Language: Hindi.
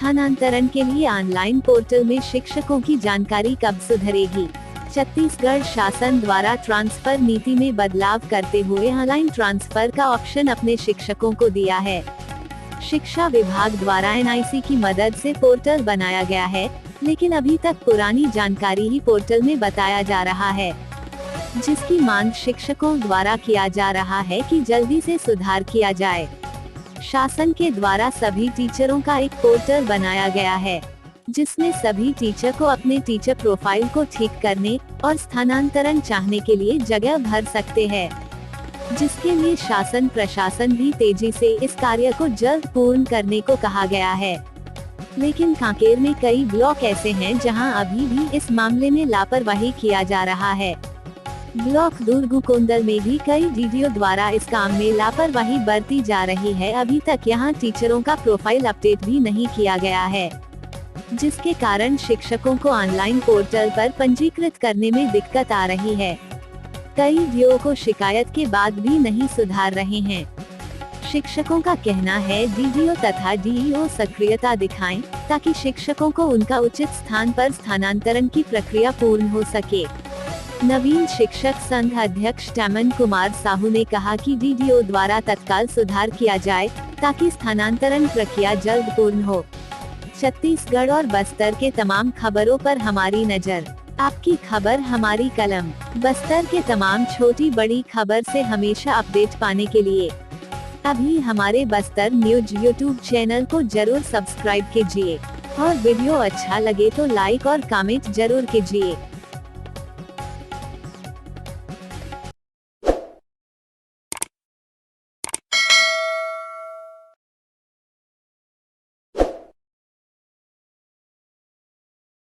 स्थानांतरण के लिए ऑनलाइन पोर्टल में शिक्षकों की जानकारी कब सुधरेगी? छत्तीसगढ़ शासन द्वारा ट्रांसफर नीति में बदलाव करते हुए ऑनलाइन ट्रांसफर का ऑप्शन अपने शिक्षकों को दिया है। शिक्षा विभाग द्वारा एनआईसी की मदद से पोर्टल बनाया गया है, लेकिन अभी तक पुरानी जानकारी ही पोर्टल में बताया जा रहा है, जिसकी मांग शिक्षकों द्वारा किया जा रहा है कि जल्दी से सुधार किया जाए। शासन के द्वारा सभी टीचरों का एक पोर्टल बनाया गया है, जिसमें सभी टीचर को अपने टीचर प्रोफाइल को ठीक करने और स्थानांतरण चाहने के लिए जगह भर सकते हैं, जिसके लिए शासन प्रशासन भी तेजी से इस कार्य को जल्द पूर्ण करने को कहा गया है। लेकिन कांकेर में कई ब्लॉक ऐसे हैं जहां अभी भी इस मामले में लापरवाही किया जा रहा है। ब्लॉक दुर्गुकोंदल में भी कई डीडीओ द्वारा इस काम में लापरवाही बरती जा रही है। अभी तक यहां टीचरों का प्रोफाइल अपडेट भी नहीं किया गया है, जिसके कारण शिक्षकों को ऑनलाइन पोर्टल पर पंजीकृत करने में दिक्कत आ रही है। कई डीओ को शिकायत के बाद भी नहीं सुधार रहे हैं। शिक्षकों का कहना है डीडीओ तथा डीईओ सक्रियता दिखाएं, ताकि शिक्षकों को उनका उचित स्थान पर स्थानांतरण की प्रक्रिया पूर्ण हो सके। नवीन शिक्षक संघ अध्यक्ष टमन कुमार साहू ने कहा कि डीडीओ द्वारा तत्काल सुधार किया जाए, ताकि स्थानांतरण प्रक्रिया जल्द पूर्ण हो। छत्तीसगढ़ और बस्तर के तमाम खबरों पर हमारी नजर, आपकी खबर हमारी कलम। बस्तर के तमाम छोटी बड़ी खबर से हमेशा अपडेट पाने के लिए अभी हमारे बस्तर न्यूज यूट्यूब चैनल को जरूर सब्सक्राइब कीजिए, और वीडियो अच्छा लगे तो लाइक और कमेंट जरूर कीजिए।